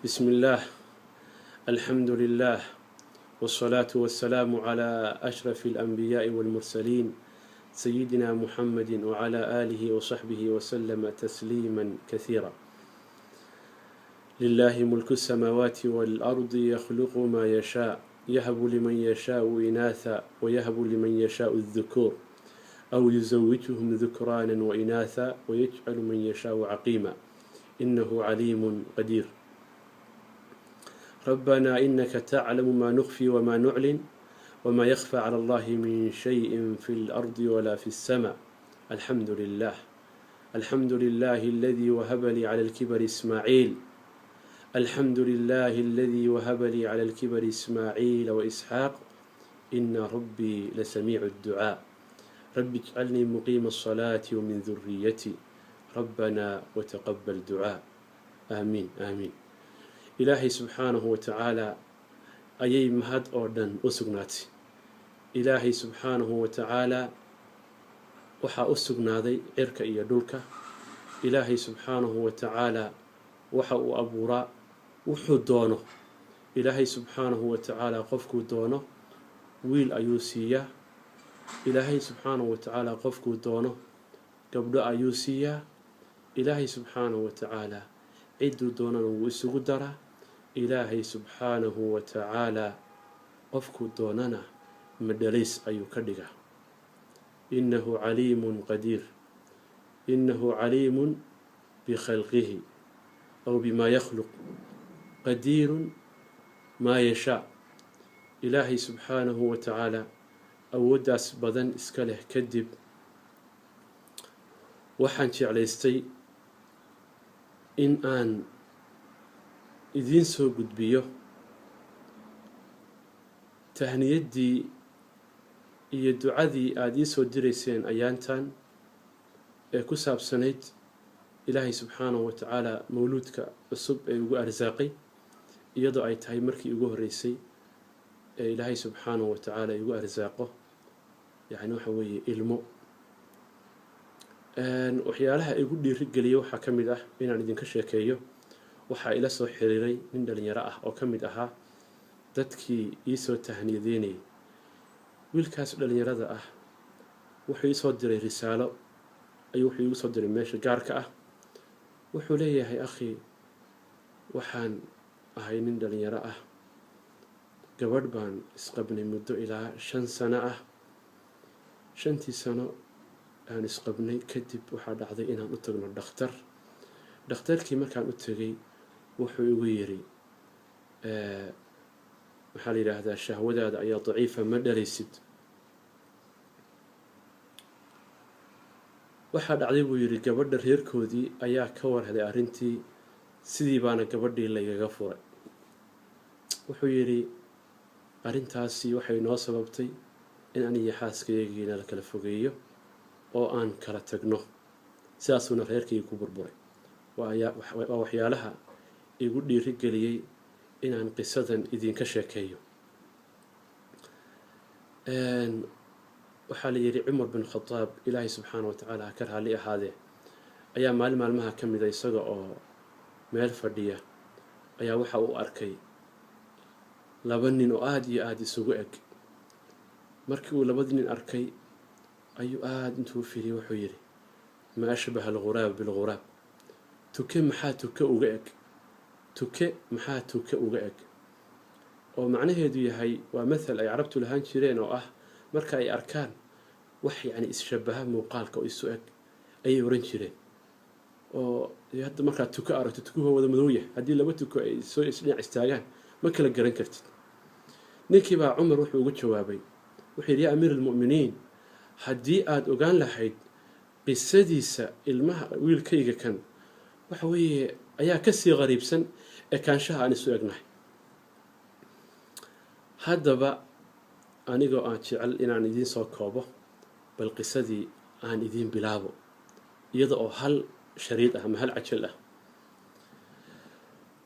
بسم الله. الحمد لله، والصلاة والسلام على أشرف الأنبياء والمرسلين سيدنا محمد وعلى آله وصحبه وسلم تسليما كثيرا. لله ملك السماوات والأرض يخلق ما يشاء، يهب لمن يشاء إناثا ويهب لمن يشاء الذكور أو يزوجهم ذكرانا وإناثا ويجعل من يشاء عقيما، إنه عليم قدير. ربنا إنك تعلم ما نخفي وما نعلن وما يخفى على الله من شيء في الأرض ولا في السماء. الحمد لله. الحمد لله الذي وهب لي على الكبر إسماعيل. الحمد لله الذي وهب لي على الكبر إسماعيل وإسحاق، إن ربي لسميع الدعاء. رب اجعلني مقيم الصلاة ومن ذريتي، ربنا وتقبل دعاء. آمين آمين. إلهي سبحانه وتعالى أيي مهد أردن أسقناتي. إلهي سبحانه وتعالى وحا أسقناذي عرك إيا دولك. إلهي سبحانه وتعالى وحا أبورا وحو دونه. إلهي سبحانه وتعالى قفكو دونه ويل أيوسيا. إلهي سبحانه وتعالى قفكو دونه قبل أيوسيا. إلهي سبحانه وتعالى عدو دونه ويسقو دره. إلهي سبحانه وتعالى قفكو دوننا مدليس أيو كدغا. إنه عليم قدير. إنه عليم بخلقه أو بما يخلق، قدير ما يشاء. إلهي سبحانه وتعالى أوداس بدن إسكاله كدب وحانشي عليستي إن آن idiin soo gudbiyo tahniyaddii iyo ducadii aada ii soo dirayseen ayaantan ee ku saabsanayd ilaahay subxaanahu wa tacaala mawluudka cusub ee ugu arsaaqay, iyadoo ay tahay markii ugu horreysay ee ilaahay subxaanahu wa tacaala igu arsaaqo yacni waxa weeye ilmo. waxyaalaha igu dhiirigeliyay waxaa ka mid ah inaan idinka sheekeeyo. waxaa ila soo xiriiray nin dhalinyaro ah oo ka mid ahaa dadkii ii soo tahniyadeynayay. wiilkaas dhalinyarada ah wuxuu ii soo diray risaalo, wuxuu igu soo diray meesha gaarka ah. wuxuu leeyahay akhi, waxaan ahay nin dhalinyaro ah, gabadh baan isqabnay muddo ilaa 5 sano ah. 5tii sano aan isqabnay kadib waxaa dhacday inaan u tagno dhakhtar. dhakhtarkii markaan u tegay wuxuu igu yiri maxaa la yidhaahdaa, shahwadaada ayaa daciifa, ma dhalaysid. waxaa dhacday buu yidhi gabadha reerkoodii ayaa ka warhaday arrintii, sidii baana gabadhii laygaga furay. wuxuu yidhi arrintaasi waxay noo sababtay in aniyo xaaskaygiina la kala fogeeyo oo aan kala tagno. sidaasuuna reerkaygi ku burburay. waa waxyaalaha igu dhiirigeliyey inaan qisadan idinka sheekeeyo. waxaa la yidhi cumar bin khataab, ilaahay subxaana wa tacaala ha ka raali ahaadee, ayaa maalin maalmaha ka mida isaga oo meel fadhiya ayaa waxa uu arkay 2 nin oo aada iyo aada isugu eg. markii uu 2 nin arkay ayuu aada intuu fiiriyey wuxuu yidhi ma ashbaha alghuraab bilghuraab. tuke maxaa tuke uga eg? tuke maxaa tuke uga eg? oo macnaheedu yahay waa mathal ay carabtu lahaan jireen oo ah marka ay arkaan wax yacni isshabaha muuqaalka oo isu eg ayay oran jireen. oo hadda markaad tuke aragto, tukuhu wada madow yahay. haddii 2 tuko ay soo isdhinac istaagaan ma kala garan kartid. ninkii baa cumar wuxuu ugu jawaabay, wuxuu yidhi yaa amiir almu'miniin, haddii aada ogaan lahayd qisadiisa ilmaha wiilkayga kan waxa weeye ayaa ka sii qariibsan ekaanshaha aan isu egnahay. haddaba anigoo aan jecel inaan idiin soo koobo, bal qisadii aan idiin bilaabo iyada oo hal shariid ah ama hal cajal ah.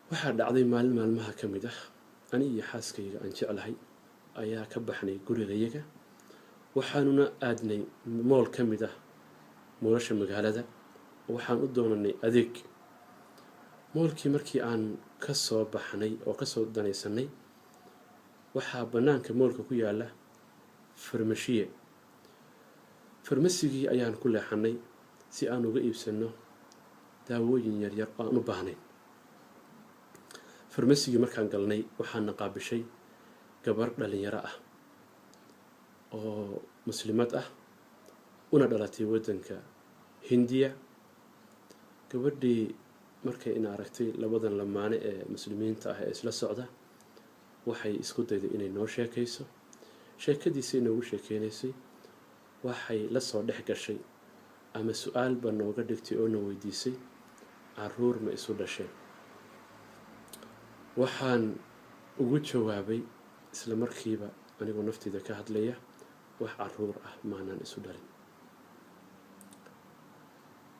waxaa dhacday maalin maalmaha ka mid ah, ani iyo xaaskayga aan jeclahay ayaa ka baxnay gurigayaga. waxaanuna aadnay mool ka mid ah moolasha magaalada. waxaan u doonanay adeeg. moolkii markii aan ka soo baxnay oo ka soo danaysanay waxaa bannaanka moolka ku yaalla farmashiye. farmasigii ayaan ku leexanay si aan uga iibsanno daawooyin yaryar oo aan u baahnayn. farmasigii markaan galnay waxaana qaabishay gabar dhalinyaro ah oo muslimad ah una dhalatay waddanka hindiya. gabadhii markay ina aragtay labadan lamaane ee muslimiinta ah ee isla socda waxay isku dayday inay noo sheekayso. sheekadiisay noogu sheekeynaysay, waxay la soo dhex gashay ama su-aalba nooga dhigtay oo na weydiisay caruur ma isu dhasheen. waxaan ugu jawaabay isla markiiba anigoo nafteyda ka hadlaya wax caruur ah maanaan isu dhalin.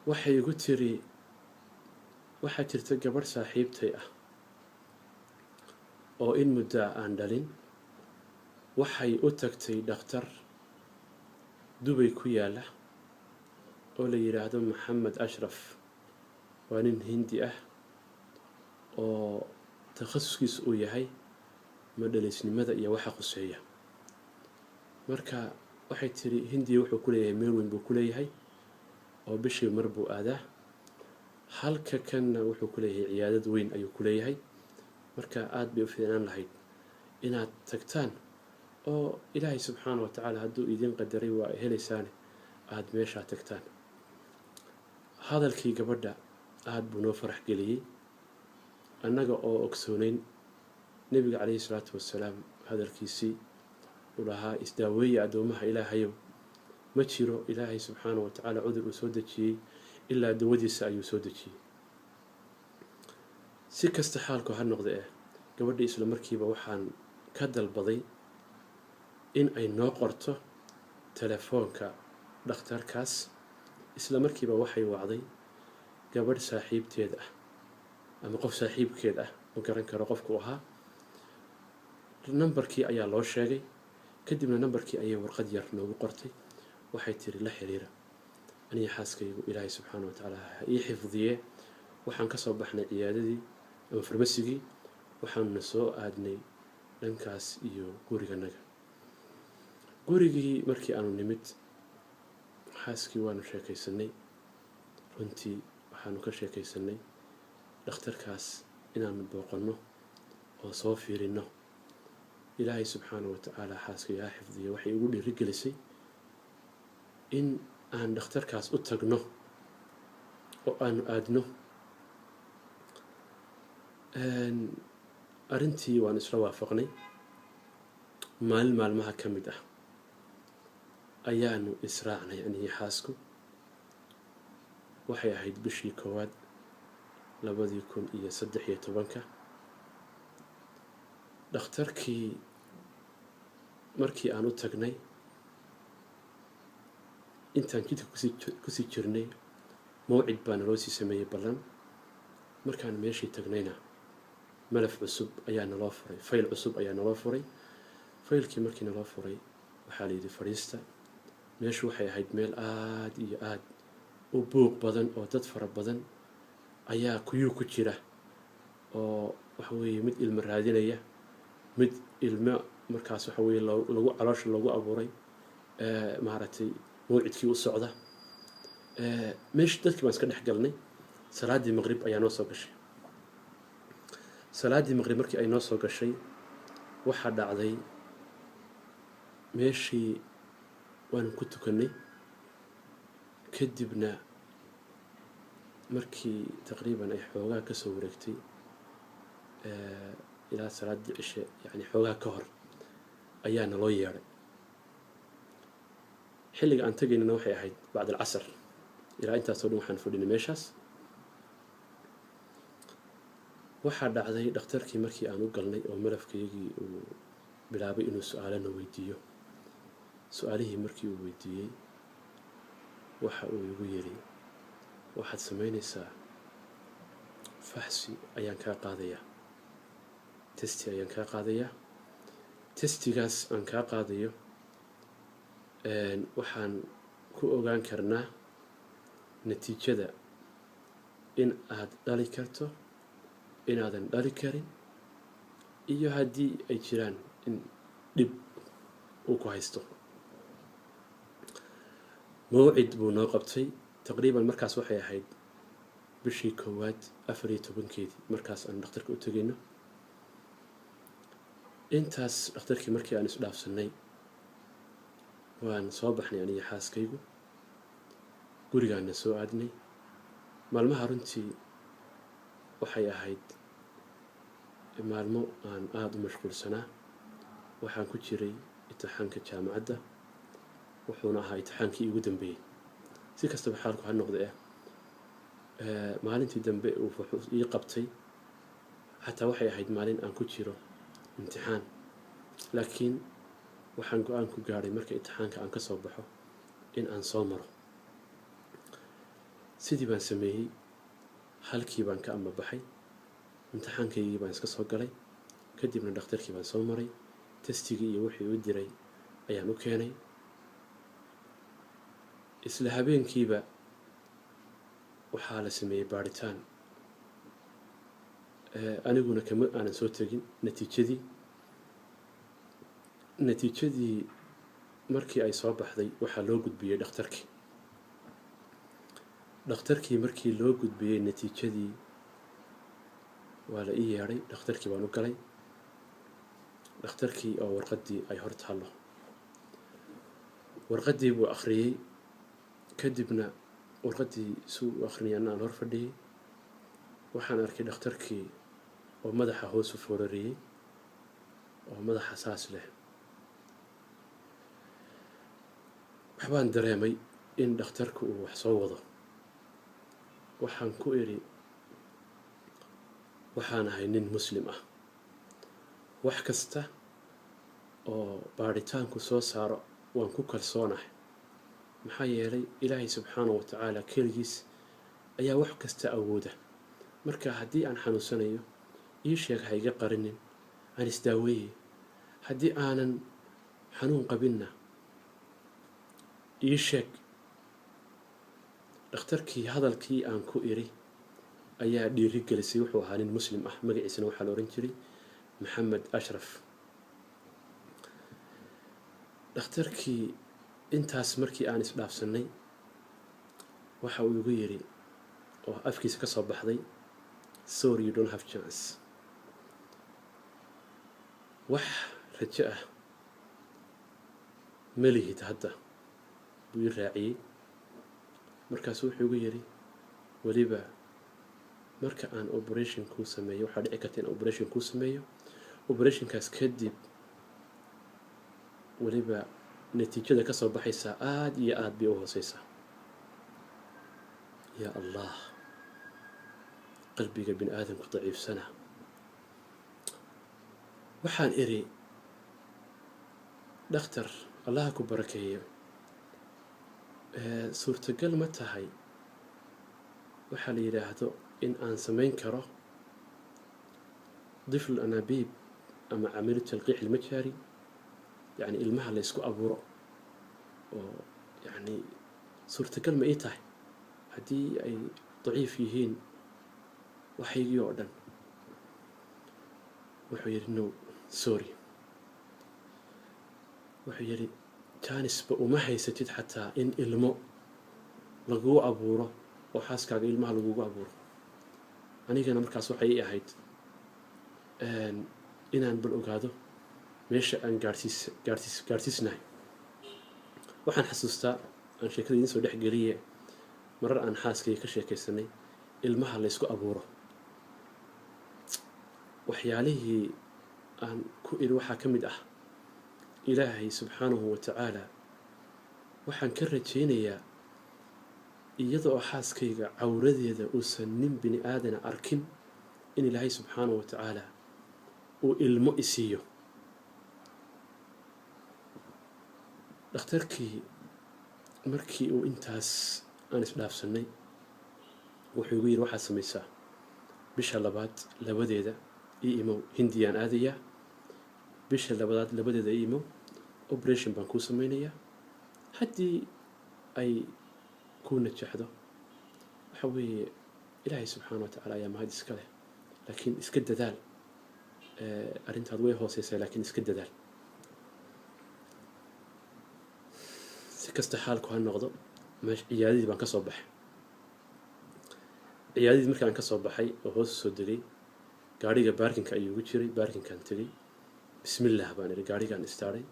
waxay igu tiri waxaa jirta gabadh saaxiibtay ah oo in muddo aan dhalin. waxay u tagtay dhakhtar dubay ku yaalla oo la yidhaahdo maxamed ashraf. waa nin hindi ah oo takhasuskiisu uu yahay madhalaysnimada iyo waxa khuseeya. marka waxay tiri hindiya wuxuu ku leeyahay meel weyn buu ku leeyahay oo bishii mar buu aadaa, halka kanna wuxuu ku leeyahay ciyaadad weyn ayuu ku leeyahay. marka aad bay u fiicnaan lahayd inaad tagtaan oo ilaahay subxaana wa tacaala hadduu idin qadaray waa helaysaane aada meeshaa tagtaan. hadalkii gabadha aada buu noo farax geliyey, annaga oo ogsoonayn nebiga calayhi salaatu wassalaam hadalkiisii uu lahaa isdaaweeya addoomaha ilaahayow, ma jiro ilaahay subxaana wa tacaala cudur uu soo dejiyey ilaa dawadiisa ayuu soo dejiyey. si kasta xaalku ha noqda gabadhii isla markiiba waxaan ka dalbaday in ay noo qorto telefoonka dhakhtarkaas. isla markiiba waxay wacday gabadh saaxiibteed ah ama qof saaxiibkeed ah, ma garan karo qofku ahaa. nambarkii ayaa loo sheegay, kadibna nambarkii ayay warqad yar noogu qortay. waxay tiri la xiriira aniga xaaskaygu ilaahay subxaana wa tacaala ha ii xifdiye. waxaan ka soo baxnay ciyaadadii ama farmasigii, waxaanuna soo aadnay dhankaas iyo guriganaga. gurigii markii aanu nimid xaaskii waanu sheekaysanay. runtii waxaanu ka sheekaysanay dhakhtarkaas inaanu booqanno oo soo fiirinno. ilaahay subxaana wa tacaala xaaskayga ha xifdiye waxay igu dhiirigelisay in aan dhakhtarkaas u tagno oo aanu aadno. arrintii waan isla waafaqnay. maalin maalmaha ka mid ah ayaanu israacnay anigii xaasku. waxay ahayd bishii 1 2013. dhakhtarkii markii aan u tagnay intaan jidka kusii jirnay mawcid baa naloo sii sameeyey ballan. markaan meeshii tagnayna malaf cusub ayaa naloo furay, fayl cusub ayaa naloo furay. faylkii markii naloo furay waxaa la yidhi fadhiista. meeshu waxay ahayd meel aada iyo aada u buuq badan oo dad fara badan ayaa kuyuu ku jira oo waxa weeye mid ilmo raadinaya, mid ilmo markaas waxa weeye lagu caloosha loogu abuuray maaragtay mawcidkii u socda. meeshii dadkii baan iska dhex galnay. salaaddii maqrib ayaa noo soo gashay. salaaddii maqrib markii ay noo soo gashay waxaa dhacday meeshii waanu ku tukannay. kadibna markii taqriiban ay xoogaa ka soo wareegtay ilaa salaaddii cishe yacni xoogaa ka hor ayaa naloo yeedhay. xilliga aan tagaynana waxay ahayd bacd alcasar. ilaa intaasoo dhan waxaan fadhinay meeshaas. waxaa dhacday dhakhtarkii markii aan u galnay oo malafkaygii uu bilaabay inuu su-aalana weydiiyo. su-aalihii markii uu weydiiyey waxa uu igu yidhi waxaad samaynaysaa faxsi ayaan kaa qaadayaa, testi ayaan kaa qaadayaa. testigaas aan kaa qaadayo waxaan ku ogaan karnaa natiijada in aad dhali karto inaadan dhali karin iyo haddii ay jiraan in dhib uu ku haysto. mawcid buu noo qabtay taqriiban markaas waxay ahayd bishii koowaad 14 markaas aan dhakhtarka u tegayno. intaas dhakhtarkii markii aan isdhaafsanay waan soo baxnay aniga xaaskaygu, gurigaana soo aadnay. maalmaha runtii waxay ahayd maalmo aan aada u mashquulsanaa. waxaan ku jiray imtixaanka jaamacadda, wuxuuna ahaa imtixaankii igu dambeeyey. si kastaba xaalku ha noqde maalintii dambe wuxuu ii qabtay xataa waxay ahayd maalin aan ku jiro imtixaan, laakiin waxaan go-aan ku gaadhay marka imtixaanka aan ka soo baxo in aan soo maro. sidii baan sameeyey, halkii baan ka ambabaxay, imtixaankaygii baan iska soo galay, kadibna dhakhtarkii baan soo maray, testigii iyo wixii u diray ayaan u keenay. isla habeenkiiba waxaa la sameeyey baaritaan, aniguna kama aanan soo tegin natiijadii markii ay soo baxday waxaa loo gudbiyey dhakhtarkii markii loo gudbiyey natiijadii waa la ii yeedhay. dhakhtarkii baan u galay, dhakhtarkii oo warqaddii ay hor taallo. warqaddii buu akhriyey, kadibna warqaddii suu u akhriyay anna aan hor fadhiyey. waxaan arkay dhakhtarkii oo madaxa hoos u foorariyey oo madaxa saas leh. waxbaan dareemay in dhakhtarku uu wax soo wado. waxaan ku idhi, waxaan ahay nin muslim ah, wax kasta oo baaritaanku soo saaro waan ku kalsoonahay, maxaa yeelay ilaahay subxaanahu wa tacaala keligiis ayaa wax kasta awooda. marka haddii aan xanuunsanayo ii sheeg, ha iga qarinin, aan isdaaweeye. haddii aanan xanuun qabinna ii sheeg. dhakhtarkii hadalkii aan ku idhi ayaa dhiiri gelisay. wuxuu ahaa nin muslim ah, magaciisana waxaa la ohan jiray maxamed ashraf. dhakhtarkii intaas markii aan isdhaafsanay waxa uu igu yidhi oo afkiisa ka soo baxday, sorry you don't have chance. wax rajo ah ma lihid hadda buu ii raaciyey. markaasu wuxuu igu yidhi, weliba marka aan operation kuu sameeyo, waxaa dhici karta in operation kuu sameeyo, operationkaas kadib weliba natiijada ka soo baxaysaa aada iyo aada bay u hooseysaa. yaa allah, qalbiga bini aadamku daciifsana. waxaan idhi, dhakhtar allaha ku barakeeyo, suurtagal ma tahay waxaa la yidhaahdo in aan samayn karo difl anaabiib ama camilu talqiix ilmajaari, yani ilmaha la ysku abuuro, oo yani suurtagal ma ii tahay haddii ay daciif yihiin waxaygii oo dhan? wuxuu yidhi, no sorry. wuxuu yidhi, jaanisba uma haysatid xataa in ilmo lagugu abuuro oo xaaskaaga ilmaha lagugu abuuro. anigana markaas waxay ii ahayd inaan bal ogaado meesha aan gaarsiisnahay. waxaan xasuustaa, aan sheekada idiin soo dhexgeliye, marar aan xaaskayga ka sheekaysanay ilmaha la ysku abuuro. waxyaalihii aan ku idhi waxaa ka mid ah, ilaahay subxaanahu wa tacaala waxaan ka rajaynayaa iyada oo xaaskayga cawradeeda uusan nin bini aadana arkin, in ilaahay subxaanahu wa tacaala uu ilmo isiiyo. dhakhtarkii markii uu intaas aan isdhaafsanay wuxuu igu yidhi, waxaad samaysaa bisha labaad labadeeda ii imow, hindiyaan aadayaa, bisha labaad labadeeda ii imow, operation baan kuu samaynayaa. haddii ay kuu najaxdo waxa weeye ilaahay subxaana wa tacaala ayaa mahad iska leh, laakiin iska dadaal arrintaad way hooseysaa laakiin iska dadaal si kasta xaalku ha noqdo meesha ciyaadadii baan ka soo baxay ciyaadadii markii aan ka soo baxay oo hoos soo degay gaadhiga baarkinka ayuu ugu jiray baarkinkaan tegey bismillaah baan idhi gaadhigaan istaaray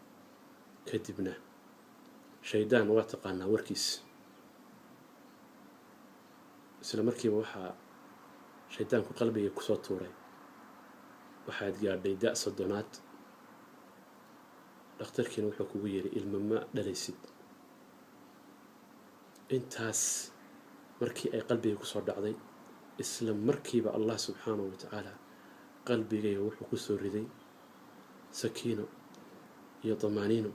kadibna shaydaan waa taqaanaa warkiis isla markiiba waxaa shaydaanku qalbiga kusoo tuuray waxaad gaadhay da' soddonaad dhakhtarkiina wuxuu kugu yidhi ilma ma dhalaysid intaas markii ay qalbiga kusoo dhacday isla markiiba allah subxaanahu wa tacaala qalbigayga wuxuu kusoo riday sakiino iyo damaaniino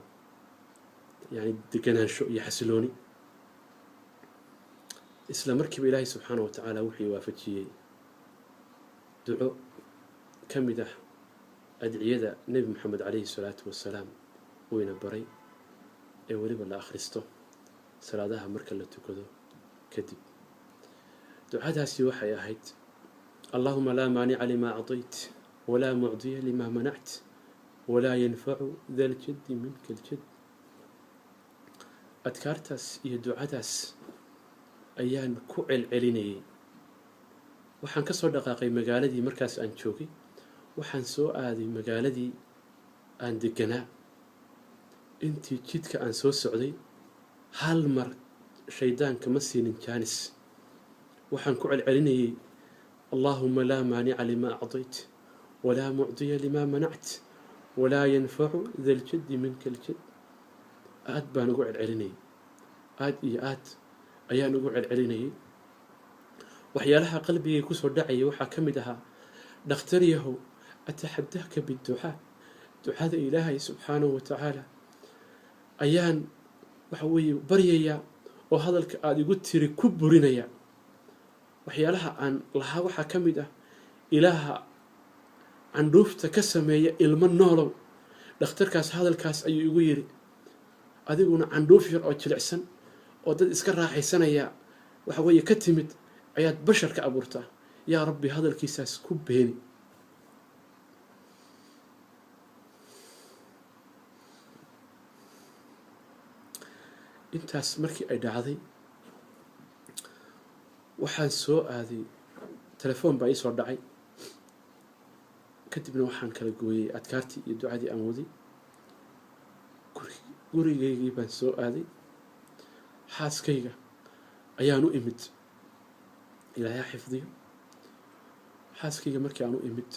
yani deganaansho iyo xasilooni isla markiiba ilaahay subxaanahu wa tacaala wuxuu waafajiyey duco ka mid ah adciyada nebi moxamed calayhi salaatu wasalaam uu ina baray ee weliba la akhristo salaadaha marka la tukado kadib ducadaasi waxay ahayd allahuma laa maanica limaa acطayt walaa mucdiya limaa manact walaa yanfacu da ljaddi minka ljad adkaartaas iyo ducadaas ayaan ku celcelinayay waxaan ka soo dhaqaaqay magaaladii markaas aan joogay waxaan soo aaday magaaladii aan deganaa intii jidka aan soo socday hal mar shaydaanka ma siinin jaanis waxaan ku celcelinayay allahuma laa maanica limaa acطayt walaa mucdiya limaa manact walaa yanfacu da ljaddi minka ljad aad baan ugu celcelinayay aad iyo aad ayaan ugu celcelinayay waxyaalaha qalbigay kusoo dhacayay waxaa ka mid ahaa dhakhtar yahow ataxadahka biducaa ducada ilaahay subxaanahu wa tacaala ayaan waxa weeye baryayaa oo hadalka aada igu tiri ku burinaya waxyaalaha aan lahaa waxaa ka mid ah ilaaha candhuufta ka sameeya ilmo noolow dhakhtarkaas hadalkaas ayuu igu yidhi adiguna candhuuf yar oo jilicsan oo dad iska raaxaysanaya waxa weeye ka timid ayaad bashar ka abuurtaa yaa rabbi hadalkiisaas ku beeni intaas markii ay dhacday waxaan soo aaday telefoon baa ii soo dhacay kadibna waxaan kala gooyey adkaartii iyo ducadii aan waday gurigaygii baan soo aaday xaaskayga ayaan u imid ilaahay ha xifdiyo xaaskayga markii aan u imid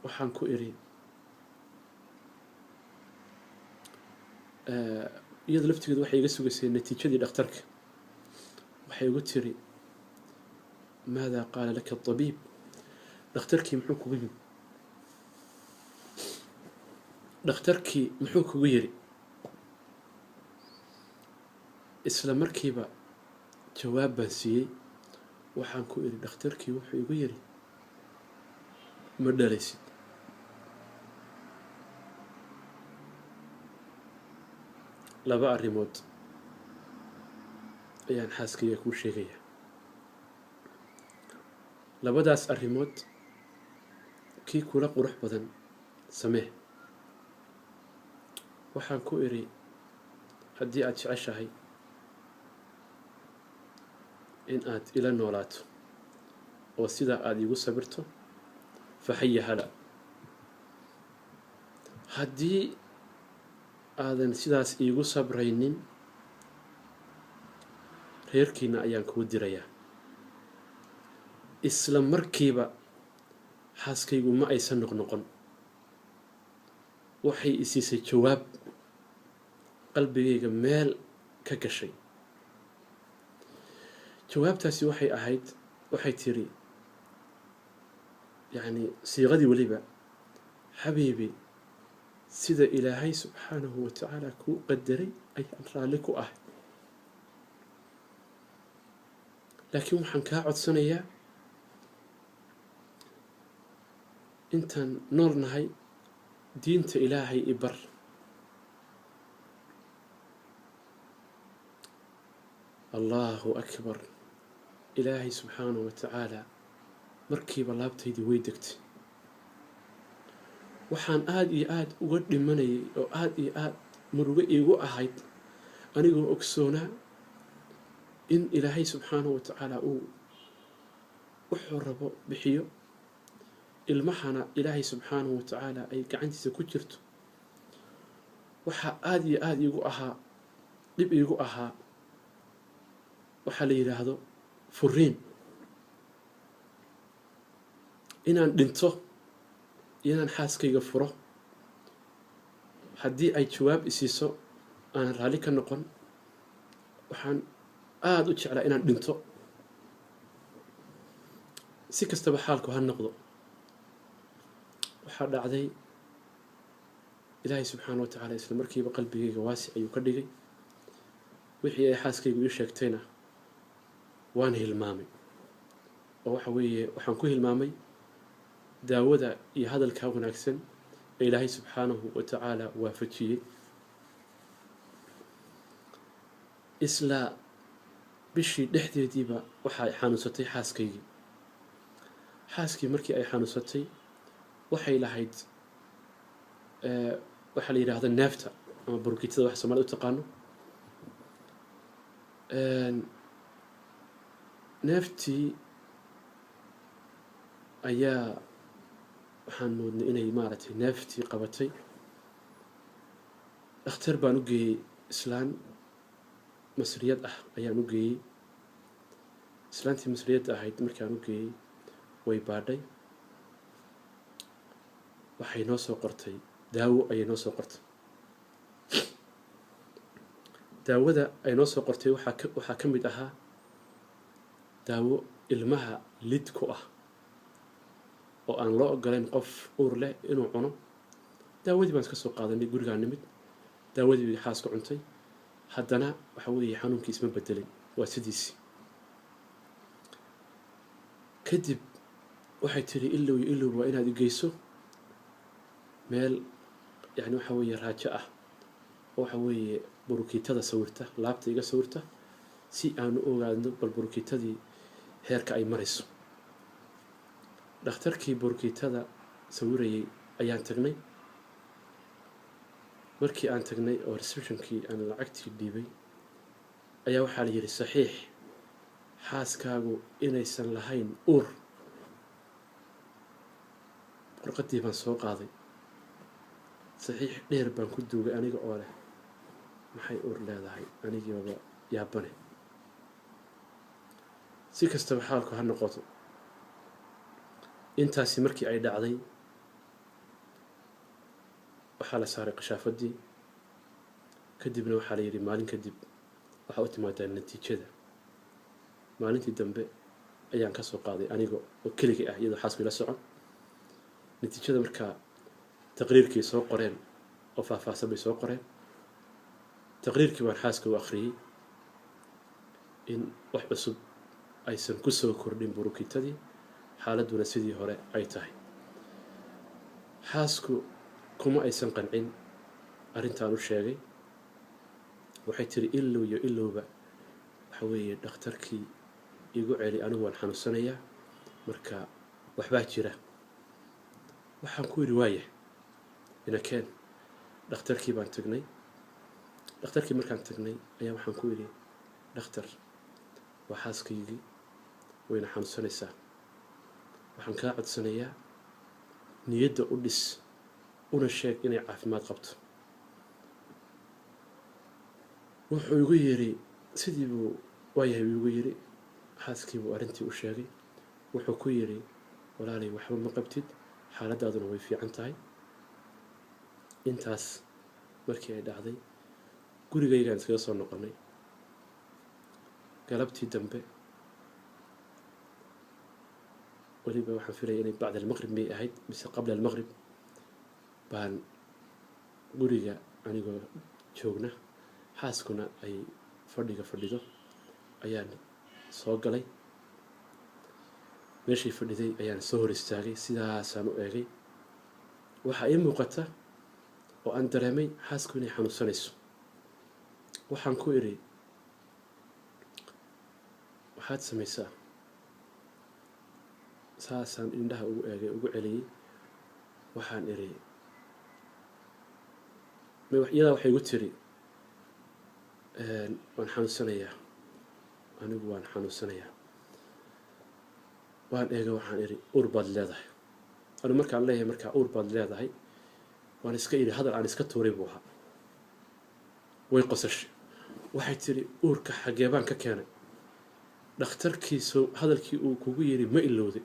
waxaan ku idhi iyada laftigeedu waxay iga sugaysay natiijadii dhakhtarka waxay igu tiri maadaa qaala laka adabiib dhakhtarkii muxuu kugu yiri dhakhtarkii muxuu kugu yiri isla markiiba jawaab baan siiyey waxaan ku idhi dhakhtarkii wuxuu igu yiri ma dhalaysid laba arrimood ayaan xaaskayga kuu sheegayaa labadaas arrimood kii kula qurux badan samee waxaan ku idhi haddii aada jeceshahay in aad ila noolaato oo sidaa aada iigu sabirto faxaya hala haddii aadan sidaas iigu sabraynin reerkiina ayaan kuu dirayaa isla markiiba xaaskaygu ma aysan noqnoqon waxay isiisay jawaab qalbigayga meel ka gashay jawaabtaasi waxay ahayd waxay tiri yacni siiqadii weliba xabiibi sida ilaahay subxaanahu wa tacaala kuu qadaray ayaan raalli ku ah laakiin waxaan kaa codsanayaa intaan nool nahay diinta ilaahay i bar allahu akbar ilaahay subxaanahu wa tacaala markiiba laabtaydii way degtay. waxaan aada iyo aada uga dhimanayay oo aada iyo aada murugo iigu ahayd anigoo ogsoonaa in ilaahay subxaanahu watacaala uu wuxuu rabo bixiyo, ilmahana ilaahay subxaanahu watacaala ay gacantiisa ku jirto. waxaa aada iyo aada iigu ahaa dhib iigu ahaa waxaa la yidhaahdo furiin, inaan dhinto iyo inaan xaaskayga furo. haddii ay jawaab isiiso aanan raalli ka noqon, waxaan aada u jeclaa inaan dhinto. si kastaba xaalku ha noqdo, waxaa dhacday ilaahay subxaana wa tacaala isla markiiba qalbigayga waasic ayuu ka dhigay. wixii ay xaaskaygu ii sheegtayna waan hilmaamay, oo waxa weeye waxaan ku hilmaamay daawada iyo hadalkaa wanaagsan ee ilaahay subxaanahu wa tacaala waafajiyey. isla bishii dhexdeediiba waxa ay xanuunsatay xaaskaygii. xaaskii markii ay xanuunsatay waxay lahayd waxaa la yidhaahda neefta ama burkitada wax soomaalida u taqaano. neeftii ayaa waxaan moodnay inay maaragtay neeftii qabatay. dhakhtar baan u geeyey, islaan masriyad ah ayaan u geeyey. islaantii masriyadda ahayd markaan u geeyey way baadhay, waxay noo soo qortay daawo ayay noo soo qortay. daawada ay noo soo qortay waxaa ka mid ahaa daawo ilmaha lid ku ah oo aan loo ogolayn qof uur leh inuu cuno. daawadii baan iska soo qaadanay, gurigaan nimid, daawadii bay xaaska cuntay. haddana waxa weeye xanuunkii isma bedelin, waa sidiisii. kadib waxay tiri ilow iyo ilow waa inaad i geyso meel yani waxa weeye raajo ah oo waxa weeye burukiitada sawirta, laabta iga sawirta, si aan u ogaadno bal burukiitadii heerka ay marayso. dhakhtarkii burukiitada sawirayay ayaan tagnay. markii aan tagnay oo receptionkii aan lacagtii dhiibay ayaa waxaa la yidhi saxiix xaaskaagu inaysan lahayn uur. warqaddii baan soo qaaday, saxiix dheer baan ku duugay aniga oo leh maxay uur leedahay, anigiiba yaabane. si kastaba xaalku ha noqoto, intaasi markii ay dhacday waxaa la saaray qashaafadii. kadibna waxaa la yidhi maalin kadib waxaa u timaadaa natiijada. maalintii dambe ayaan ka soo qaaday aniga oo keligay ah, iyadoo xaasku ila socon. natiijada markaa taqriirkii soo qoreen oo faahfaahsan bay soo qoreen. taqriirkii baan xaaska u akhriyey in wax cusub aysan ku soo kordhin burukiitadii, xaaladduna sidii hore ay tahay. xaasku kuma aysan qancin arrintaan u sheegay. waxay tiri ilow iyo ilowba waxa weeye dhakhtarkii igu celi, anigu waan xanuunsanayaa, marka waxbaa jira. waxaan ku yidhi waaya inakeen. dhakhtarkii baan tagnay. dhakhtarkii markaan tagnay ayaa waxaan ku yidhi dhakhtar, waa xaaskaygii wayna xanuunsanaysaa, waxaan kaa codsanayaa niyadda u dhis, una sheeg inay caafimaad qabto. wuxuu igu yidhi sidii buu waayahay buu igu yidhi. xaaskii buu arrintii u sheegay. wuxuu ku yidhi walaalay waxba ma qabtid, xaaladaaduna way fiican tahay. intaas markii ay dhacday gurigaygaan iskaga soo noqonnay. galabtii dambe weliba waxaan filaya inay bacda almaqrib may ahayd mise qabla almaqrib baan guriga anigoo joogna, xaaskuna ay fadhiga fadhido ayaan soo galay. meeshay fadhiday ayaan soo hor istaagay, sidaasaan u eegay. waxaa ii muuqata oo aan dareemay xaasku inay xanuunsanayso. waxaan ku idhi waxaad samaysaa saasaan indhaha ugu eegay ugu celiyey waxaan iri iyadaa waxay igu tiri waan xanuunsanayaa anigu waan xanuunsanayaa waan eega waxaan iri uur baad leedahay anigu markaan leeyahay markaa uur baad leedahay waan iska iri hadal aan iska tuuray buu ahaa way qosashay waxay tiri uurka xaggee baan ka keenay dhakhtarkiisu hadalkii uu kugu yiri ma ilowday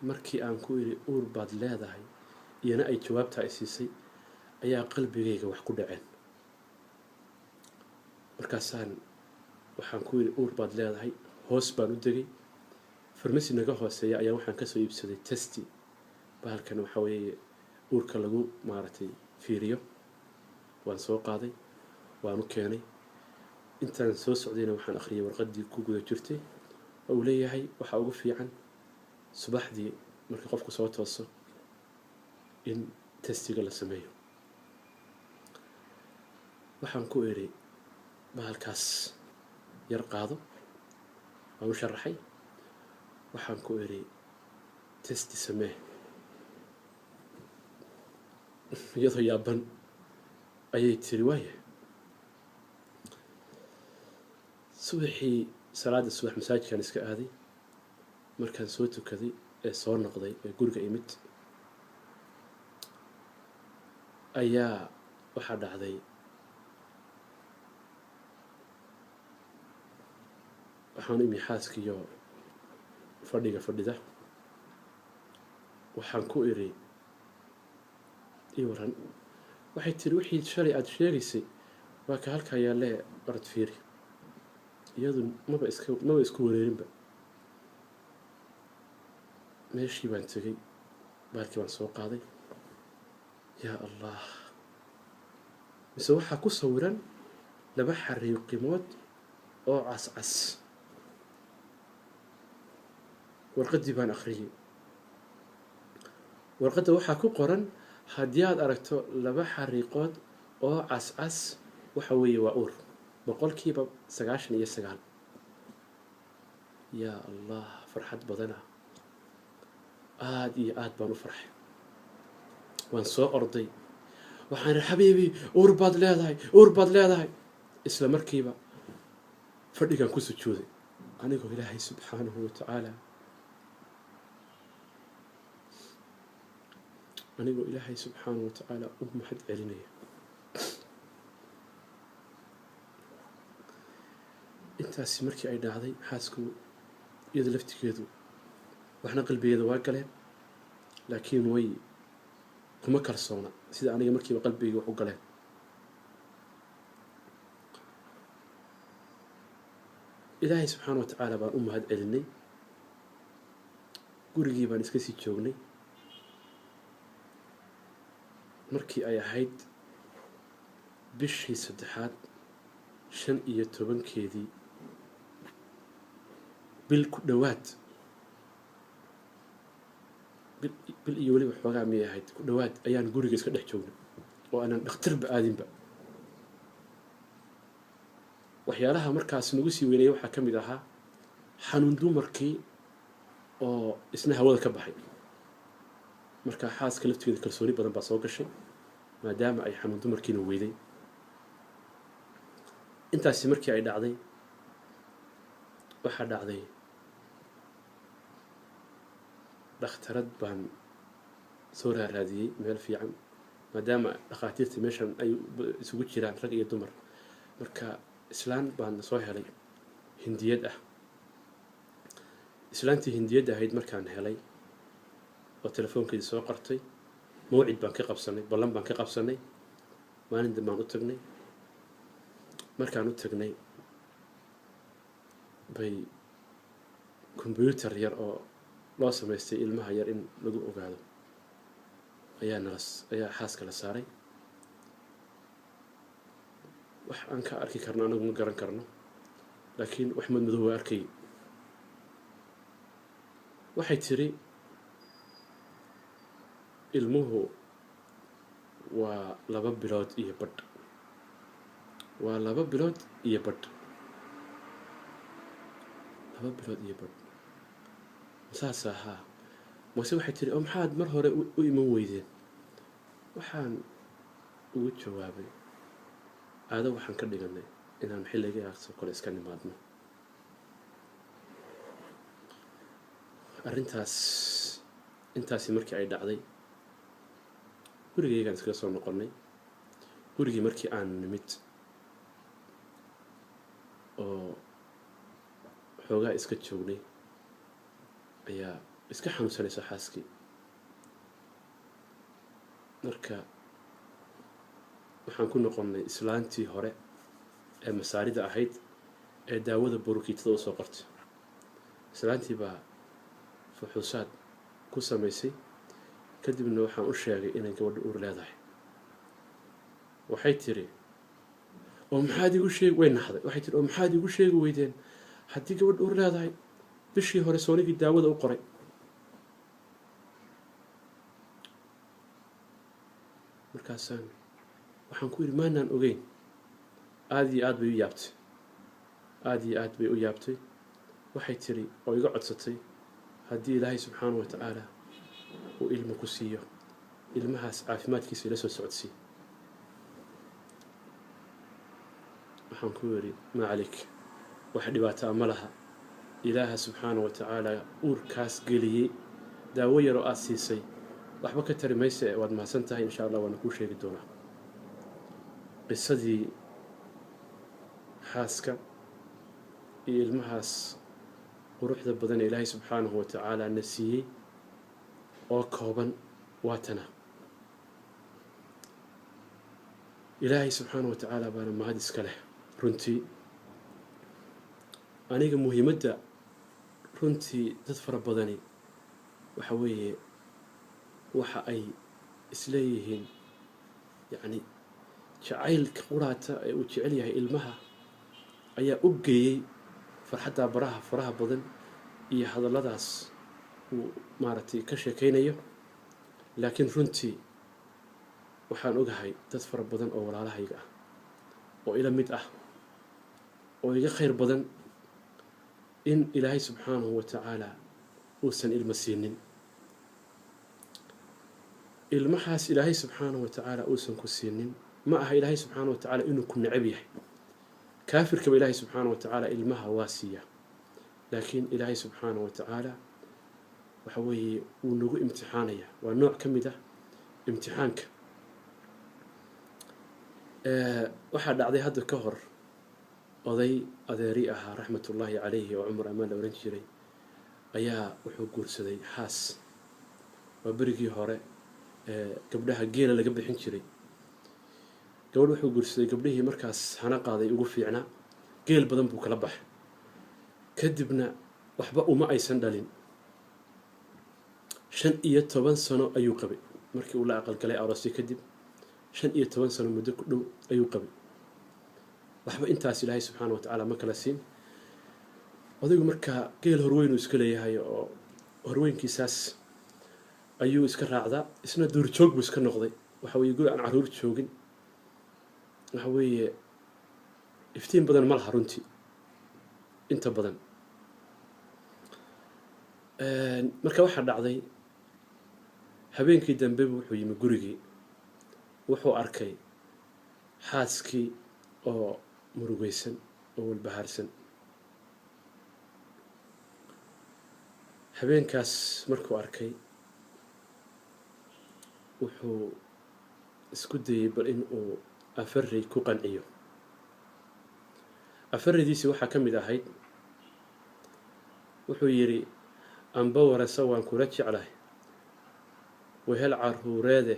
markii aan ku iri uur baad leedahay iyana ay jawaabtaa i siisay ayaa qalbigayga wax ku dhaceen markaasaan waxaan ku iri uur baad leedahay hoos baan u degay farmasi naga hooseeya ayaa waxaan kasoo iibsaday testi bahalkan waxa weeye uurka lagu maaragtay fiiriyo waan soo qaaday waan u keenay intaan soo socdayna waxaan akhriyay warqaddii ku guda jirtay oo uu leeyahay waxaa ugu fiican subaxdii marka qofku soo tooso in testiga la sameeyo waxaan ku iri bahalkaas yar qaado waan u sharaxay waxaan ku iri testi samee iyadoo yaaban ayay tiri waaya subaxii salaada subax masaajidkaan iska aaday markaan soo tukaday ee soo noqday ee guriga imid ayaa waxaa dhacday waxaan imi xaaskiyo fadhiga fadhida waxaan ku iri ii waran waxay tiri wixii shalay aada sheegaysay waa ka halkaa yaallee orod fiiri iyadu maba isku wareerinba meeshii baan tegey baalkii baan soo qaaday yaa allah mise waxaa ku sawiran 2 xariiqimood oo cascas warqaddii baan akhriyey warqadda waxaa ku qoran haddii aad aragto 2 xariiqood oo cascas waxa weeye waa uur 99%. yaa allah farxad badana aad iyo aad baan u farxay waan soo orday waxaan iri xabiibi uur baad leedahay isla markiiba fadhigaan ku sujuuday anigoo ilaahay subxaanahu watacaala u mahad celinaya intaasi markii ay dhacday xaasku iyada laftigeedu waxna qalbigeeda waa galeen laakiin way kuma kalsoona sida aniga markiiba qalbigayga wax u galeen ilaahay subxaana watacaala baan u mahad celinay gurigii baan iska sii joognay markii ay ahayd bishii 3aad 15 bil ku dhowaad bil iyo weliba xoogaa miyay ahayd ku dhowaad ayaan guriga iska dhex joognay oo aanan dhakhtarba aadinba waxyaalaha markaas nagu sii weynayay waxaa ka mid ahaa xanuun dumarkii oo isna hawada ka baxay markaa xaaska laftigeeda kalsooni badan baa soo gashay maadaama ay xanuun dumarkiina weyday intaasi markii ay dhacday waxaa dhacday dhakhtarad baan soo raaraadiyey meel fiican maadaama dhakhaatiirta meeshan ay isugu jiraan rag iyo dumar marka islaan baan soo helay hindiyad ah islaantii hindiyadda ahayd markaan helay oo telefoonkeedii soo qortay mawcid baan ka qabsanay ballan baan ka qabsanay maalin dambaan u tagnay markaan u tagnay bay combyuutar yar oo loo samaystay ilmaha yar in lagu ogaado ayaa xaaska la saaray wax aan ka arki karno anagu ma garan karno laakiin wax madmadow waa arkay waxay tiri ilmuhu waa 2 bilood iyo badh 2 bilood iyo badh. saas ahaa mase waxay tiri oo maxaad mar hore u iman weydeen? waxaan ugu jawaabay aado waxaan ka dhiganay inaan xilligaasoo kale iska nimaadno. intaasi markii ay dhacday gurigaygaan iskaga soo noqonnay. gurigii markii aan nimid oo xoogaa iska joognay ayaa iska xanuunsanaysa xaaskii. marka waxaan ku noqonnay islaantii hore ee masaarida ahayd ee daawada burukiitada usoo qortay. islaantii baa fuxuusaad ku samaysay, kadibna waxaan u sheegay inay gabadha uur leedahay. waxay tiri oo maxaad igu sheegi way naxday. waxay tiri oo maxaad igu sheegi weydeen haddii gabadha uur leedahay bishii hore soonigii daawada u qoray. markaasaan waxaan ku yidhi maanaan ogeyn. aada iyo aad bay u yaabtay, aada iyo aad bay u yaabtay. waxay tiri oo iga codsatay haddii ilaahay subxaanahu watacaala uu ilmo ku siiyo, ilmahaas caafimaadkiisa ila soo socodsii. waxaan ku yidhi maa calik, wax dhibaataa ma laha. ilaaha subxaanahu watacaala uurkaas geliyey daawo yaroo aada siisay waxba ka tari mayse, waad mahadsan tahay, insha allah waana kuu sheegi doonaa. qisadii xaaska iyo ilmahaas quruxda badan ee ilaahay subxaanahu watacaala na siiyey oo kooban waatana. ilaahay subxaanahu watacaala baana mahad iska leh. runtii aniga muhiimadda runtii dad fara badani waxa weeye waxa ay isleeyihiin yacni jacaylka quraata ee uu jecel yahay ilmaha ayaa u geeyey farxadda faraha badan iyo hadalladaas uu maaragtay ka sheekaynayo. laakiin runtii waxaan ogahay dad fara badan oo walaalahayga ah oo ila mid ah oo iga khayr badan in ilaahay subxaanahu watacaala uusan ilmo siinin. ilmahaas ilaahay subxaanahu watacaala uusan ku siinin ma aha ilaahay subxaanahu watacaala inuu ku necab yahay. kaafirkaba ilaahay subxaanahu watacaala ilmaha waa siiya, laakiin ilaahay subxaanahu watacaala waxa weeye wuu nagu imtixaanaya. waa nooc ka mid ah imtixaanka. waxaa dhacday hadda ka hor oday adeeri ahaa raxmatullaahi calayhi oo cumar amaan la ohan jiray ayaa wuxuu guursaday xaas. waa berigii hore gabdhaha geela laga bixin jiray. gabadh wuxuu guursaday gabdhihii markaas hana qaaday ugu fiicnaa. geel badan buu kala baxay, kadibna waxba uma aysan dhalin. 15 sano ayuu qabay markii uu la aqalgalay aroostii kadib. 15 sano muddo ku dhow ayuu qabay. waxba intaas ilaahay subxaanahu watacaala ma kala siin. odaygu markaa geel horweyn uu iska leeyahay oo horweynkiisaas ayuu iska raacdaa. isna duurjoog buu iska noqday. waxa weeye guri aan caruur joogin. waxa weeye iftiin badan ma laha runtii inta badan. marka waxaa dhacday habeenkii dambe wuxuu yimi gurigii. wuxuu arkay xaaskii oo murugaysan oo walbahaarsan. habeenkaas markuu arkay wuxuu isku dayay bal in uu afarey ku qanciyo. afareydiisii waxaa ka mid ahayd wuxuu yidhi amba warasa waan kula jeclahay wehel caruureede.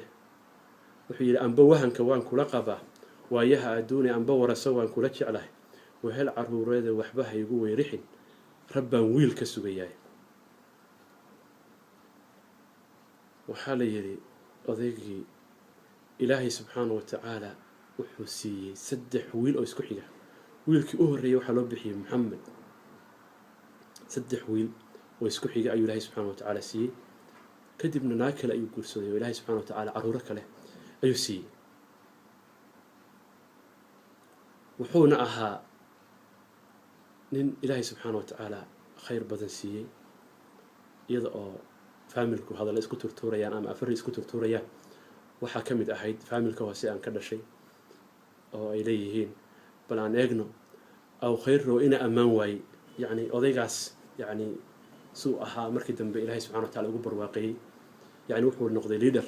wuxuu yidhi amba wahanka waan kula qabaa waayaha adduune. amba warasa waan kula jeclahay wehel caruureede waxba haygu weyrixin rabbaan wiil ka sugayaay. waxaa la yidhi odaygii ilaahay subxaanahu watacaala wuxuu siiyey 3 wiil oo isku xiga. wiilkii u horreeyay waxaa loo bixiyey maxamed. 3 wiil oo isku xiga ayuu ilaahay subxaanahu watacaala siiyey. kadibna naag kale ayuu guursaday oo ilaahay subxaanahu watacaala caruuro kale ayuu siiyey. wuxuuna ahaa nin ilaahay subxaanahu watacaala khayr badan siiyey iyada oo faamilku hadalla isku turtuurayaan ama afari isku turtuurayaan waxaa ka mid ahayd faamilka hoose aan ka dhashay oo ay leeyihiin bal aan eegno aw khayro ina ammaan waayey yacni odaygaas yacni suu ahaa markii dambe ilaahay subxana wa tacala ugu barwaaqeeyey yacni wuxuu noqday leader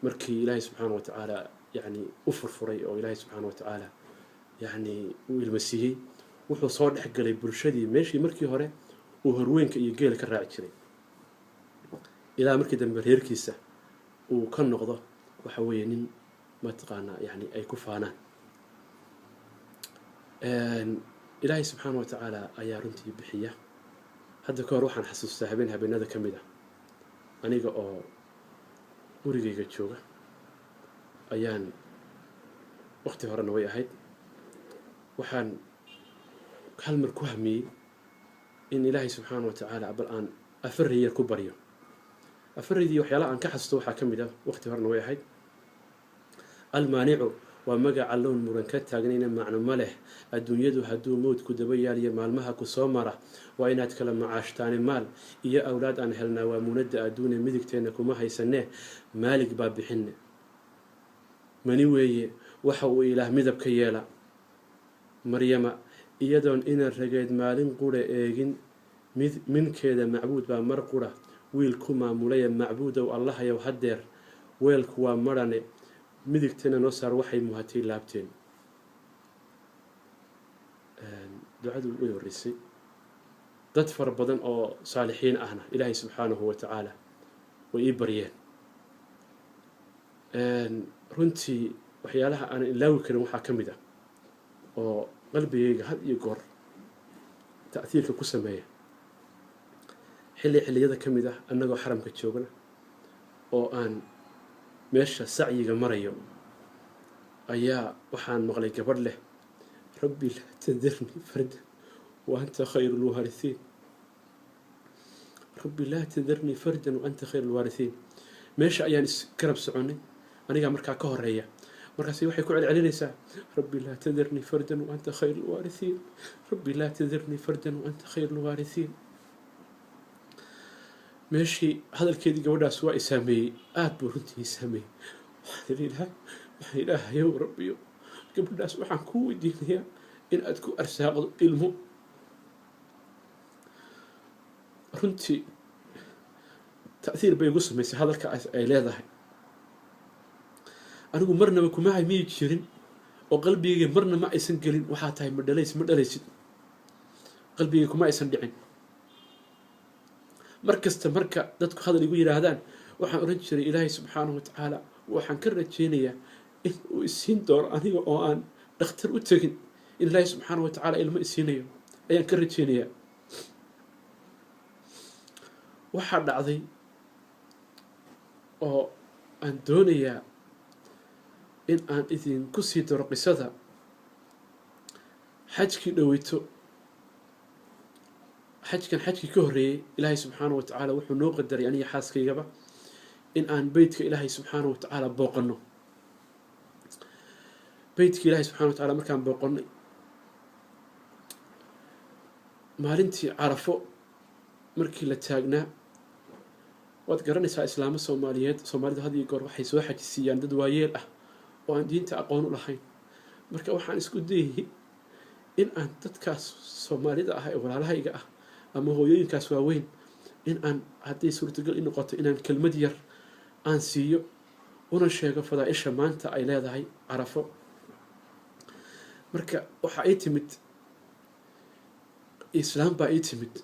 markii ilaahay subxaana wa tacaala yacni u furfuray oo ilaahay subxaana wa tacaala yacni uu ilmasiiyey wuxuu soo dhex galay bulshadii meeshii markii hore uu horweynka iyo geela ka raaci jiray ilaa markii dambe reerkiisa uu ka noqdo waxa weeye nin mataqaanaa yacni ay ku faanaan ilaahay subxaana wa tacaala ayaa runtii bixiya hadda ka hor waxaan xasuustaa habeenada ka mid ah aniga oo gurigayga jooga ayaan waqti horena way ahayd waxaan hal mar ku hamiyey in ilaahay subxaana wa tacaala bal aan afarey yar ku baryo afareydii waxyaalaha aan ka xasuusto waxaa ka mid ah waqti horena way ahayd almaanicu waa magaca lown muran ka taagnayna macno ma leh adduunyadu hadduu mowdku daba yaaliyo maalmaha ku soo mara waa inaad kala macaashtaani maal iyo awlaad aan helnaa waa muunadda adduune midigteenna kuma haysanee maalig baa bixinne mani weeye waxa uu ilaah midab ka yeela maryama iyadoon ina rageed maalin qura eegin minkeeda macbuud baa mar qura wiil ku maamulaya macbuudow allahayow haddeer weelku waa marhane midigteena noo saar waxay muhatay laabteen ducadu way horreysay dad fara badan oo saalixiin ahna ilaahay subxaanahu wa tacaala way ii baryeen runtii waxyaalaha aanan ilaawi karin waxaa ka mid ah oo qalbigayga had iyo goor ta'hiirka ku sameeya xilliyada ka mid ah annagoo xaramka joogna oo aan meesha sacyiga marayo ayaa waxaan maqlay gabadh leh rabbi laa tadarnii fardan wa anta khayru lwaarihiin rabbi laa tadarnii fardan wa anta khayru lwaarihiin meesha ayaan isgarab soconnay anigaa markaa ka horeeya markaas waxay ku celcelinaysaa rabbi laa tadarnii fardan wa anta khayru lwaarihiin rabbi laa tadarnii fardan wa anta khayru lwaarihiin meeshii hadalkeedii gabadhaas waa i saameeyey aada buu runtii i saameeyey waxaan ilaahayow rabbiyo gabadhaas waxaan kuu weydiinayaa in aad ku arsaaqdo ilmo runtii ta'hiir bay igu samaysay hadalka ay leedahay anigu marnaba kuma haymiyi jirin oo qalbigayga marna ma aysan gelin waxaa tahay ma dhalaysid qalbigayga kuma aysan dhicin mar kasta marka dadku hadal igu yidhaahdaan waxaan oran jiray ilaahay subxaanahu wa tacaala waxaan ka rajeynayaa in uu isiin doono aniga oo aan dhakhtar u tegin in ilaahay subxaanahu wa tacaala ilmo isiinayo ayaan ka rajeynayaa waxaa dhacday oo aan doonayaa in aan idinku sii daro qisada xajkii dhoweyto xajkii ka horreeyey ilaahay subxaanahu wa tacaala wuxuu noo qadaray aniga xaaskaygaba in aan beytka ilaahay subxaanahu wa tacaala booqanno beytkii ilaahay subxana wa tacala markaan booqannay maalintii carafo markii la taagnaa waad garanaysaa islaamo soomaalida had iyo goor waxay soo xajisiiyaan dad waayeel ah oo aan diinta aqoon u lahayn marka waxaan isku dayayay in aan dadkaas soomaalida ah ee walaalahayga ah ama hooyooyinkaas waaweyn in aan hadday suurtagal i noqoto inaan kelmad yar aan siiyo una sheego fadaa-isha maanta ay leedahay carafo marka waxaa ii timid islaam baa ii timid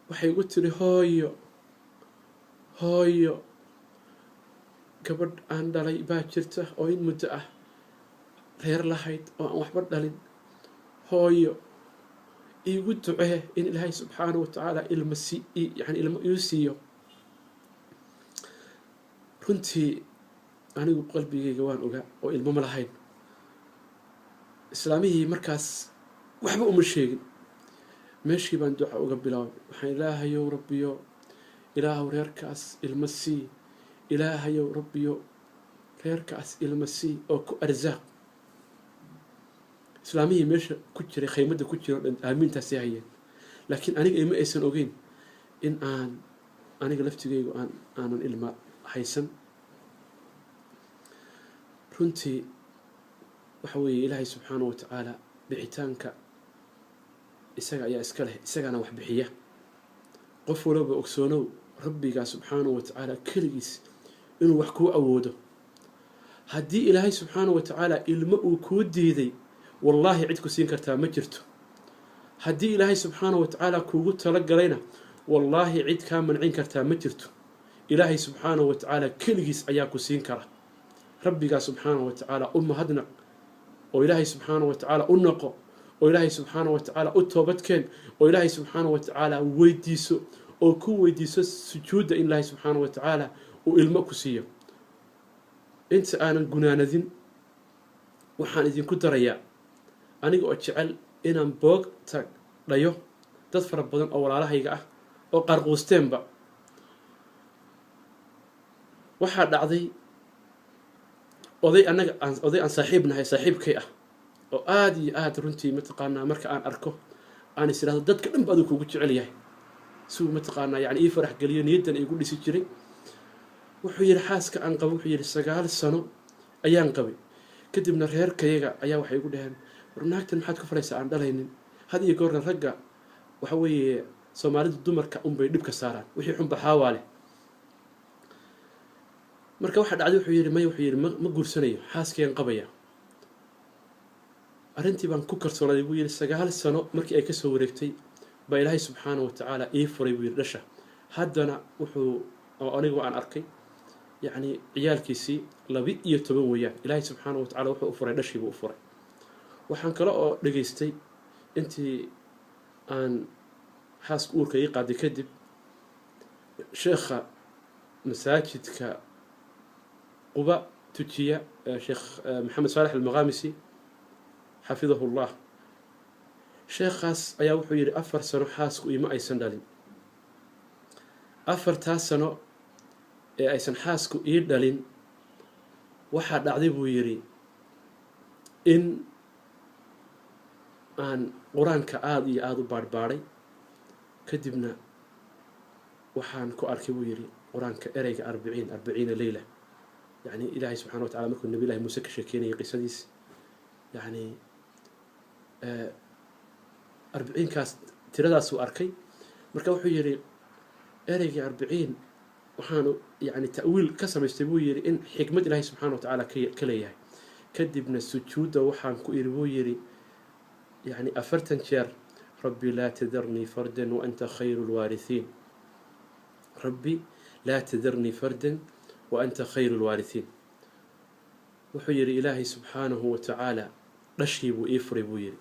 waxay igu tiri hooyo gabadh aan dhalay baa jirta oo in muddo ah reer lahayd oo aan waxba dhalin hooyo iigu ducee in ilaahay subxaanahu wa tacaala ilmo iu siiyo runtii anigu qalbigayga waan ogaa oo ilmo ma lahayn islaamihii markaas waxba uma sheegin meeshii baan duca uga bilaabay waxaan ilaahayow rabbiyo ilaahow reerkaas ilmo sii ilaahayow rabbiyo reerkaas ilmo sii oo ku arsaaq islaamihii meesha ku jiray khaymadda ku jira o dhan aamintaasay hayeen laakiin aniga ima aysan ogeyn in aniga laftigaygu aanan ilma haysan. runtii waxa weeye ilaahay subxaanahu watacaala bixitaanka isaga ayaa iska leh, isagaana wax bixiya. qof walaba ogsoonow rabbigaa subxaanahu watacaala keligiis inuu wax kuu awoodo. haddii ilaahay subxaanahu watacaala ilmo uu kuu diiday wallaahi cid ku siin kartaa ma jirto. haddii ilaahay subxaanahu watacaala kuugu talagalayna wallaahi cid kaa mancin kartaa ma jirto. ilaahay subxaanahu watacaala keligiis ayaa ku siin kara. rabbigaa subxaanahu watacaala u mahadnaq oo ilaahay subxaanahu watacaala u noqo oo ilaahay subxaanahu watacaala u toobadkeen oo ilaahay subxaanahu watacaala weydiiso oo ku weydiiso sujuudda in ilaahay subxaanahu watacaala uu ilmo ku siiyo. inta aanan gunaanadin waxaan idinku darayaa aniga oo jecel inaan boogta dhayo dad fara badan oo walaalahayga ah oo qarquusteenba. waxaa dhacday oday aan saaxiib nahay, saaxiibkay ah oo aada iyo aada runtii mataqaanaa marka aan arko aan is idhahdo dadka dhan ba aduu kugu jecel yahay siuu mataqaanaa yani ii farax geliyo niyaddan igu dhisi jiray. wuxuu yidhi xaaska aan qabo wuxuu yidhi 9 sano ayaan qabay. kadibna reerkayaga ayaa waxay igu dhaheen war naagtan maxaad ku faraysaa aan dhalaynin. had iyo goorna ragga waxa weeye soomaalidu dumarka unbay dhibka saaraan, wixii xunba xaawaa leh. marka waxaa dhacday wuxuu yidhi ma guursanayo, xaaskayaan qabaya. arrintii baan ku kalsoonaaday buu yidhi 9 sano markii ay kasoo wareegtay baa ilaahay subxaanahu watacaala ii furay buu yidhi dhasha. haddana anigu aan arkay yacni ciyaalkiisii 12 weeyaan. ilaahay subxaanahu watacaala wuxuu u furay dhashiibuu u furay. waxaan kale oo dhegaystay intii aan xaaska uurka ii qaaday kadib sheekha masaajidka quba tujiya sheekh maxamed saalax almaqaamisi xafidahu llah, sheekhaas ayaa wuxuu yidhi 4 sano xaasku ima aysan dhalin. 4taas sano ee aysan xaasku ii dhalin waxaa dhacday buu yidhi in aan qur-aanka aada iyo aada u baadhbaadhay. kadibna waxaan ku arkay buu yidhi qur-aanka ereyga 40 leyla, yani ilaahay subxana wa tacala markuu nabi llahi muuse ka sheekeynayay qisadiis yani 40kaas tiradaasuu arkay. marka wuxuu yidhi ereygii 40 waxaanu yani ta'wiil ka samaystay buu yidhi in xikmad ilaahay subxana wa tacaala ka leeyahay. kadibna sujuudda waxaan ku iri buu yidhi يعني 40 jeer ربي لا تذرني فردا وأنت خير الوارثين، ربي لا تذرني فردا وأنت خير الوارثين. وحير إلهي سبحانه وتعالى رشيب وإفرب ويري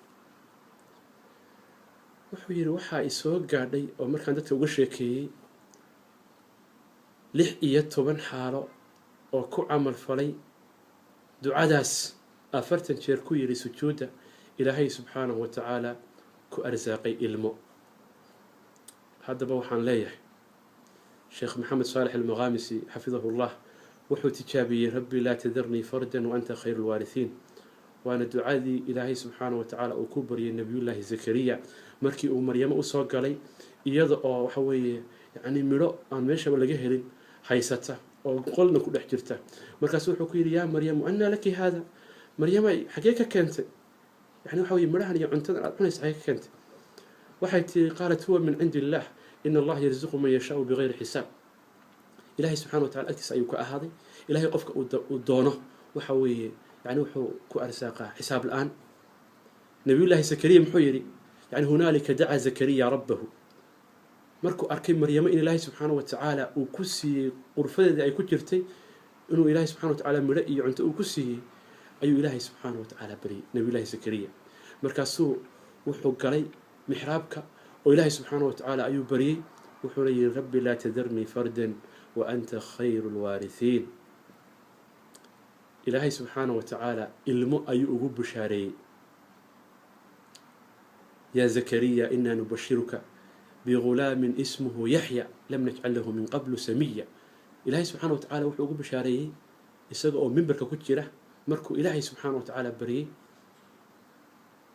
وحير وحا إسوق قاعدي أو مركان دتك وشيكي لح إيتوبن حالو أو كو عمل فلي دعاداس 40 jeer ku yiri sujuuda ilaahay subxaanahu wa tacaala ku arsaaqay ilmo. haddaba waxaan leeyahay sheekh maxamed saalax almaqaamisi xafidahu llah wuxuu tijaabiyey rabbi laa tadarnii fardan wa anta khayru lwaarihiin, waana ducadii ilaahay subxaanahu wa tacaala uu ku baryay nebiyullaahi zakariya markii uu maryamo usoo galay iyada oo waxa weeye yani midho aan meeshaba laga helin haysata oo qolna ku dhex jirta. markaas wuxuu ku yidhi yaa maryamu annaa laki haada, maryamay xagee ka keentay يعني وحوي مرهن يعنتن عونيس حاجة كنت وحيت قالت هو من عند الله إن الله يرزق من يشاء بغير حساب. إلهي سبحانه وتعالى أكتس أيوك هذه إلهي قفك ودونه وحوي يعني وحو كأرزاقه حساب. الآن نبي الله زكريا محيري يعني هنالك دعا زكريا ربه مركو أركين مريم إن الله سبحانه وتعالى وكسي قرفة أي كجرتي إنه إلهي سبحانه وتعالى مرئي عنت وكسي أيو إلهي سبحانه وتعالى بري نبي الله زكريا مركاسو وحو قلي محرابك وإلهي سبحانه وتعالى أيو بري وحولي ربي لا تذرني فردا وأنت خير الوارثين. إلهي سبحانه وتعالى إلمو أيو أقوب بشاري يا زكريا إنا نبشرك بغلام اسمه يحيى لم نجعل له من قبل سميا. إلهي سبحانه وتعالى وحو أقوب بشاري إساق أو منبرك كتيرة markuu ilaahay subxaana wa tacaala baryey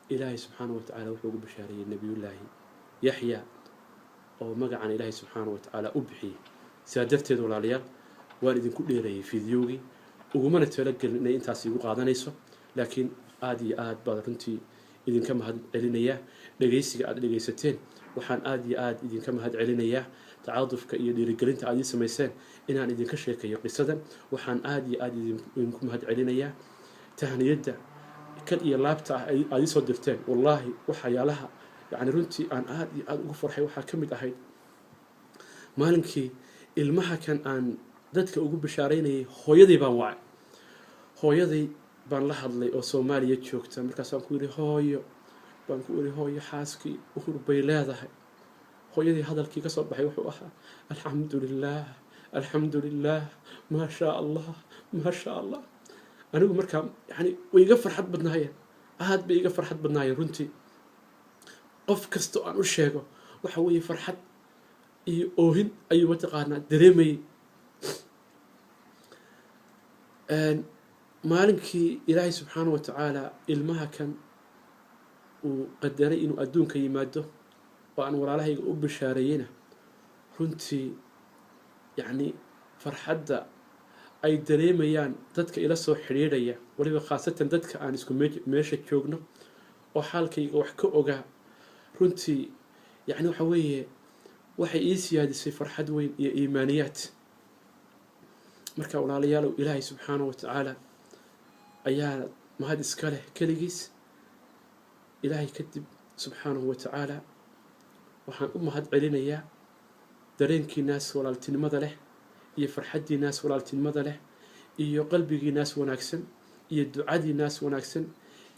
ilaahay subxaana wa tacaala wuxuu ugu bashaareeyey nebiyullaahi yaxya oo magacan ilaahay subxaana wa tacaala u bixiyey sidaa darteed walaalayaal waan idinku dheereeyey fideogii ugumana talagelin inay intaas igu qaadanayso laakiin aad iyo aad baad runtii idinka mahad celinayaa dhegaysiga aad dhegaysateen waxaan aad iyo aad idinka mahad celinayaa tacaadufka iyo dhiirigelinta aad ii samayseen inaan idinka sheekayo qisadan waxaan aad iyo aad idinku mahad celinayaa tahniyadda kan iyo laabta ah aad ii soo dirteen wallaahi waxyaalaha yani runtii aan aad iyo aad ugu farxay waxaa ka mid ahayd maalinkii ilmaha kan aan dadka ugu bashaaraynayay hooyaday baan wacay hooyaday baan la hadlay oo Soomaaliya joogta markaasaan ku yiri hooyo baan ku yiri hooyo xaaskii uhur bay leedahay hooyadii hadalkii ka soo baxay wuxuu ahaa alxamdulillaah ma sha Allah anigu markaa yani way iga farxad badnaayeen aad bay iga farxad badnaayeen runtii qof kasta aan u sheego waxa weeye farxad iyo oohin ayuu mataqaanaa dareemayay maalinkii ilaahay subxaana wa tacaala ilmaha kan uu qadaray inuu adduunka yimaado oo aan walaalahayga u bashaareeyeyna runtii yacni farxadda ay dareemayaan dadka ila soo xidhiidhaya waliba khaasatan dadka aan isku meesha joogno oo xaalkayga wax ka ogaa runtii yacni waxa weeye waxay ii siyaadisay farxad weyn iyo iimaaniyaad marka walaalayaalow ilaahay subxaana wa tacaala ayaa mahad iska leh keligiis ilaahay kadib subxaanahu wa tacaala waxaan u mahad celinayaa dareenkii naas walaaltinimada leh iyo farxaddii naas walaaltinimada leh iyo qalbigii naas wanaagsan iyo ducadii naas wanaagsan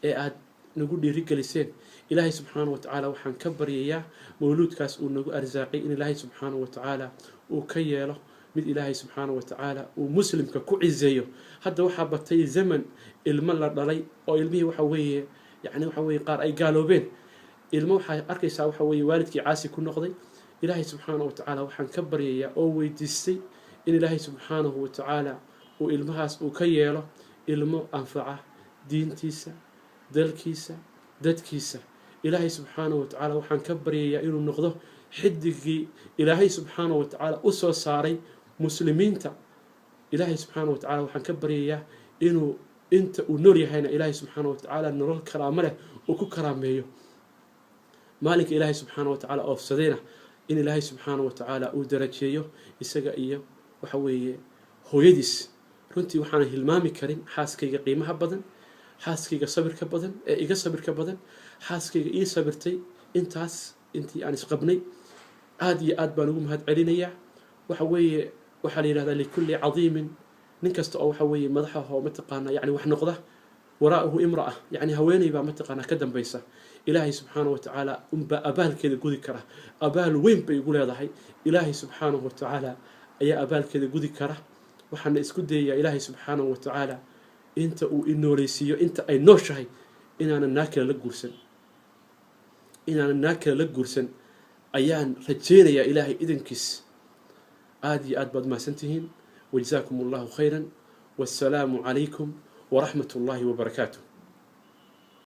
ee aad nagu dhiirigeliseen ilaahay subxaana wa tacaala waxaan ka baryayaa mawluudkaas uu nagu arsaaqay in ilaahay subxaana wa tacaala uu ka yeelo mid ilaahay subxaana wa tacaala uu muslimka ku cizeeyo hadda waxaa batay zaman ilmo la dhalay oo ilmihii waxa weeye yani waxa weeye qaar ay gaaloobeen ilmo waxaa arkaysaa waxa weeye waalidkii caasi ku noqday ilaahay subxaana wa tacaala waxaan ka baryayaa oo weydiistay in ilaahay subxaanahu wa tacaala uu ilmahaas uu ka yeelo ilmo anfaca diintiisa dalkiisa dadkiisa ilaahay subxaanahu wa tacaala waxaan ka baryayaa inuu noqdo xidigii ilaahay subxaanahu wa tacaala u soo saaray muslimiinta ilaahay subxaanahu wa tacaala waxaan ka baryayaa inuu inta uu nool yahayna ilaahay subxaanahu wa tacaala nolol karaamo leh uu ku karaameeyo maalinka ilaahay subxaanahu wa tacaala oofsadayna in ilaahay subxaanahu wa tacaala uu darajeeyo isaga iyo waxa weeye hooyadiis runtii waxaan hilmaami karin xaaskayga qiimaha badan xaaskayga sabirka badan ee iga sabirka badan xaaskayga ii sabirtay intaas intii aan isqabnay aad iyo aad baan ugu mahad celinayaa waxa weeye waxaa la yidhahdaa likulli cadiimin nin kasta oo waxa weeye madaxaha oo mataqaanaa yani wax noqda waraa'uhu imra'a yani haweeney baa mataqaanaa ka dambaysa ilaahay subxaanahu wa tacaala unbaa abaalkeeda gudi kara abaal weyn bay igu leedahay ilaahay subxaanahu wa tacaala ayaa abaalkeeda gudi kara waxaana isku dayayaa ilaahay subxaanahu wa tacaala inta uu inooleysiiyo inta ay nooshahay inaanan naa kale la guursan ayaan rajeynayaa ilaahay idankiis aad iyo aad baad mahadsantihiin wajazaakum allahu khayran wassalaamu calaykum waraxmat ullaahi wabarakaatuh